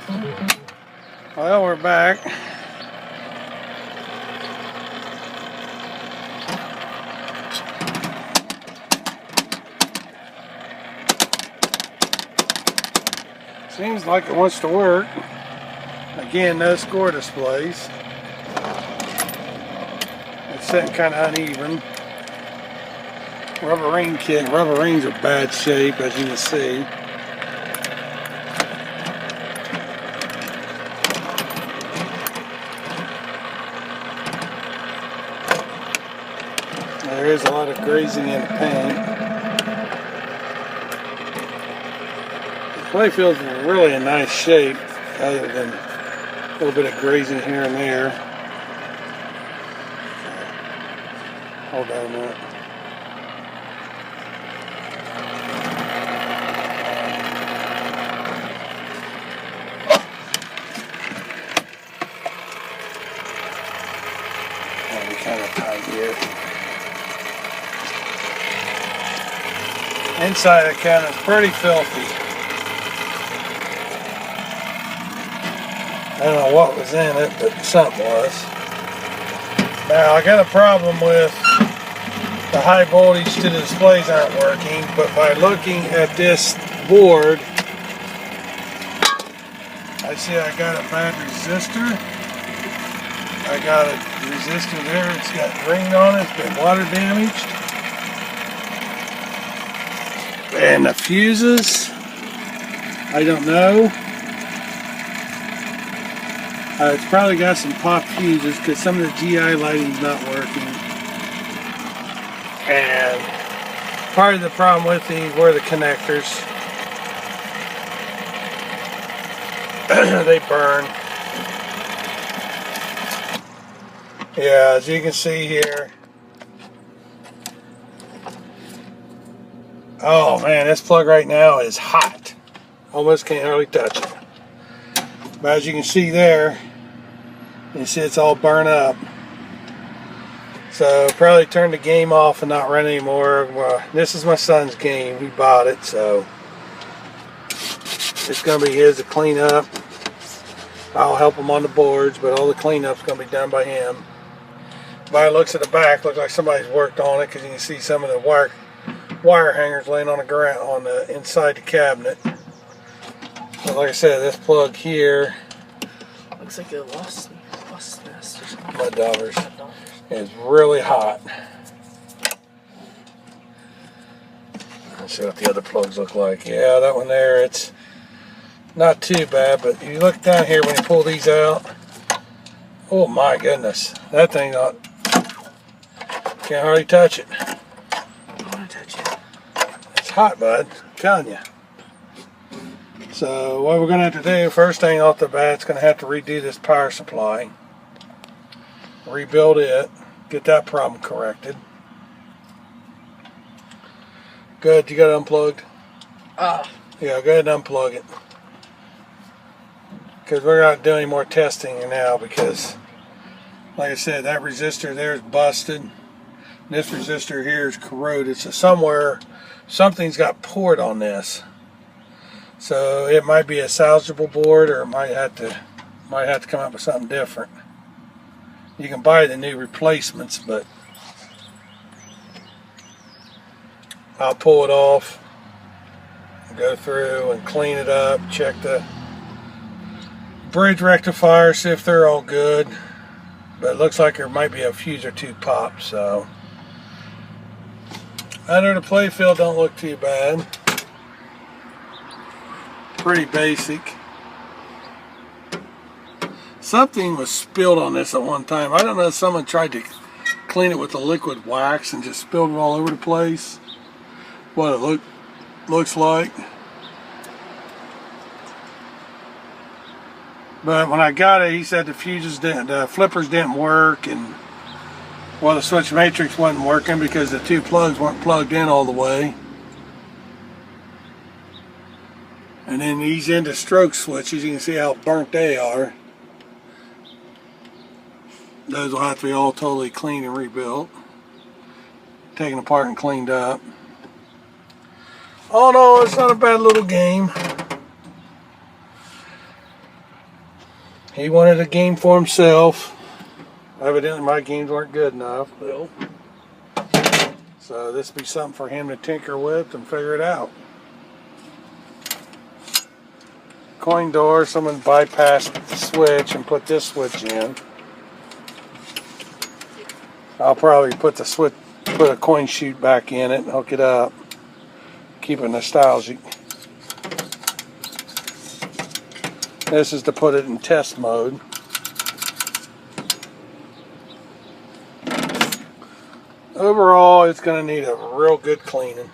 Well, we're back. Seems like it wants to work. Again, no score displays. It's sitting kind of uneven. Rubber ring kit. Rubber rings are bad shape, as you can see. There is a lot of grazing in the paint. The playfield's really in nice shape, other than a little bit of grazing here and there. Hold on a minute. Oh, we kind of tight here. Inside the cabinet's pretty filthy. I don't know what was in it, but something was. Now I got a problem with the high voltage to the displays aren't working, but by looking at this board, I see I got a bad resistor. I got a resistor there, it's got grain on it, it's been water damaged. And the fuses, I don't know. It's probably got some pop fuses because some of the GI lighting's not working. And part of the problem with these were the connectors. They burn. Yeah, as you can see here. Oh man, this plug right now is hot. Almost can't hardly touch it. But as you can see there, you see it's all burnt up. So probably turn the game off and not run anymore. Well, this is my son's game. He bought it, so it's going to be his to clean up. I'll help him on the boards, but all the cleanup's going to be done by him. By looks at the back, looks like somebody's worked on it because you can see some of the wire hangers laying on the ground on the inside the cabinet. But like I said, this plug here looks like a lost nest or something. Mud daubers. Is really hot. Let's see what the other plugs look like. Yeah, that one there, it's not too bad, but you look down here when you pull these out. Oh my goodness, that thing can't hardly touch it. I don't want to touch it. It's hot, bud. I'm telling you. So what we're going to have to do, first thing off the bat, is going to have to redo this power supply. Rebuild it, get that problem corrected. Good, you got it unplugged? Yeah, go ahead and unplug it. Because we're not doing any more testing now because, like I said, that resistor there is busted. This resistor here is corroded. So somewhere, something's got poured on this. So it might be a salvageable board, or it might have to come up with something different. You can buy the new replacements, but I'll pull it off, go through and clean it up, check the bridge rectifier, see if they're all good. But it looks like there might be a fuse or two popped, so. Under the playfield don't look too bad. Pretty basic. Something was spilled on this at one time. I don't know if someone tried to clean it with a liquid wax and just spilled it all over the place. What it looks like. But when I got it, he said the flippers didn't work, and well, the switch matrix wasn't working because the two plugs weren't plugged in all the way. And then these into stroke switches, you can see how burnt they are. Those will have to be all totally cleaned and rebuilt. Taken apart and cleaned up. Oh no, it's not a bad little game. He wanted a game for himself. Evidently my games weren't good enough. Nope. So this would be something for him to tinker with and figure it out. Coin door, someone bypassed the switch and put this switch in. I'll probably put a coin chute back in it and hook it up. Keep it nostalgic. This is to put it in test mode. Overall, it's going to need a real good cleaning.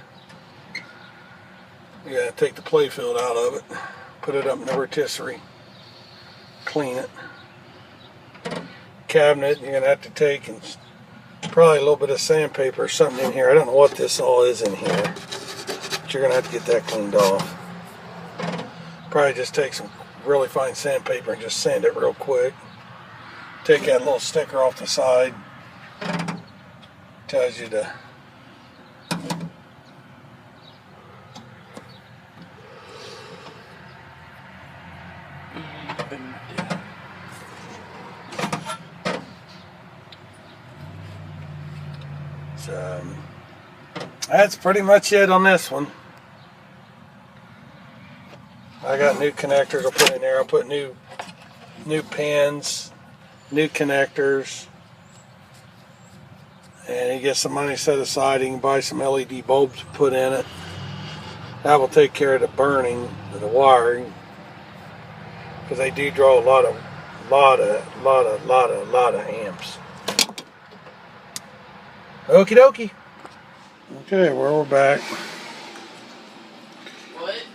You got to take the playfield out of it, put it up in the rotisserie, clean it. Cabinet, you're going to have to take and probably a little bit of sandpaper or something in here. I don't know what this all is in here, but you're going to have to get that cleaned off. Probably just take some really fine sandpaper and just sand it real quick. Take that little sticker off the side. Tells you to so that's pretty much it on this one. I got new connectors I'll put in there. I'll put new pins, new connectors. And you get some money set aside, you can buy some LED bulbs to put in it. That will take care of the burning of the wiring, because they do draw a lot of amps. Okie dokie. Okay, well, we're back. What?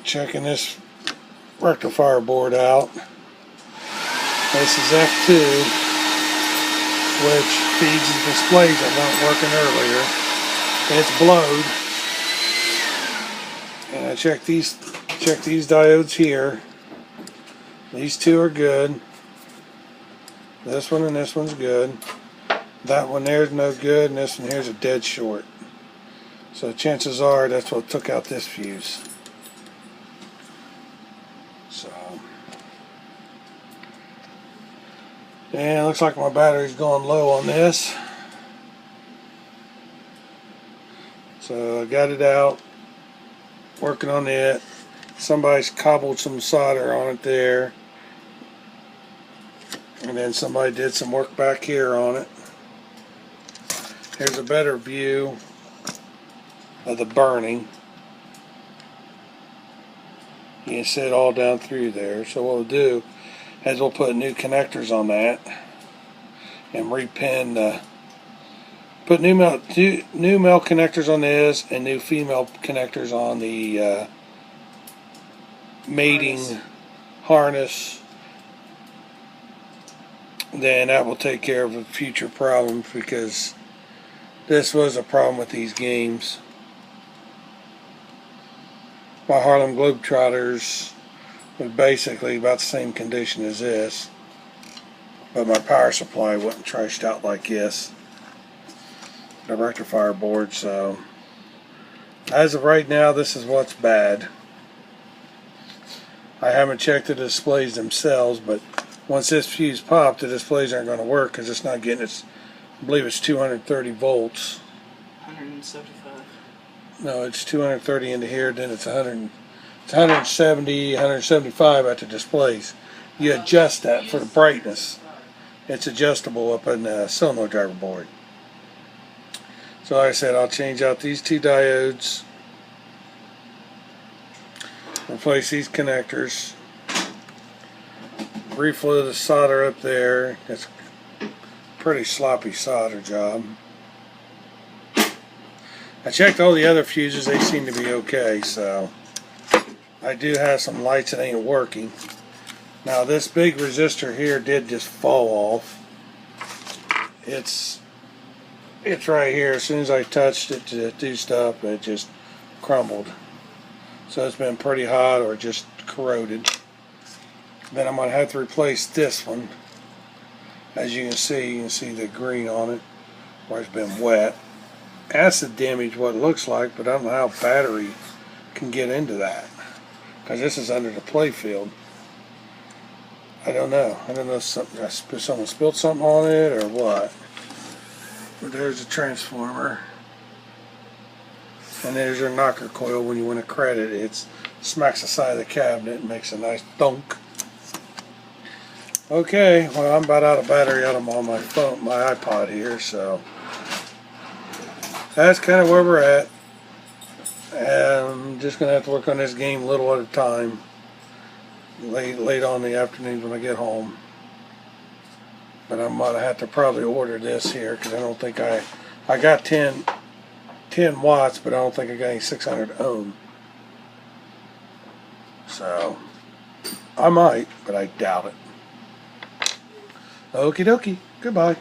Checking this rectifier board out. This is F2. Which feeds the displays that weren't working earlier. It's blowed. And I checked these diodes here. These two are good. This one and this one's good. That one there's no good, and this one here's a dead short. So chances are that's what took out this fuse. So yeah, looks like my battery's going low on this. So I got it out, working on it. Somebody's cobbled some solder on it there. And then somebody did some work back here on it. Here's a better view of the burning. You can see it all down through there. So what we'll do is we'll put new connectors on that and repin put new male connectors on this and new female connectors on the mating harness. Then that will take care of future problems, because this was a problem with these games. My Harlem Globetrotters was basically about the same condition as this, but my power supply wasn't trashed out like this, the rectifier board. So as of right now, this is what's bad. I haven't checked the displays themselves, but once this fuse popped, the displays aren't going to work, because it's not getting its, I believe it's 230 volts. 175. No, it's 230 into here, then it's 170, 175 at the displays. You adjust that for the brightness. It's adjustable up in the solenoid driver board. So like I said, I'll change out these two diodes, replace these connectors, reflow the solder up there. It's a pretty sloppy solder job. I checked all the other fuses, they seem to be okay, so I do have some lights that ain't working. Now this big resistor here did just fall off. It's right here. As soon as I touched it to do stuff, it just crumbled. So it's been pretty hot or just corroded. Then I'm going to have to replace this one. As you can see the green on it where it's been wet. Acid damage what it looks like, but I don't know how battery can get into that, because this is under the playfield. I don't know. I don't know if someone spilled something on it or what. But there's a transformer. And there's your knocker coil. When you win a credit, it smacks the side of the cabinet and makes a nice thunk. Okay, well, I'm about out of battery out of my phone, my iPod here, so that's kind of where we're at. And I'm just gonna have to work on this game little at a time. Late on the afternoon when I get home. But I'm gonna have to probably order this here because I don't think I got 10 watts, but I don't think I got any 600 ohm. So I might, but I doubt it. Okie dokie. Goodbye.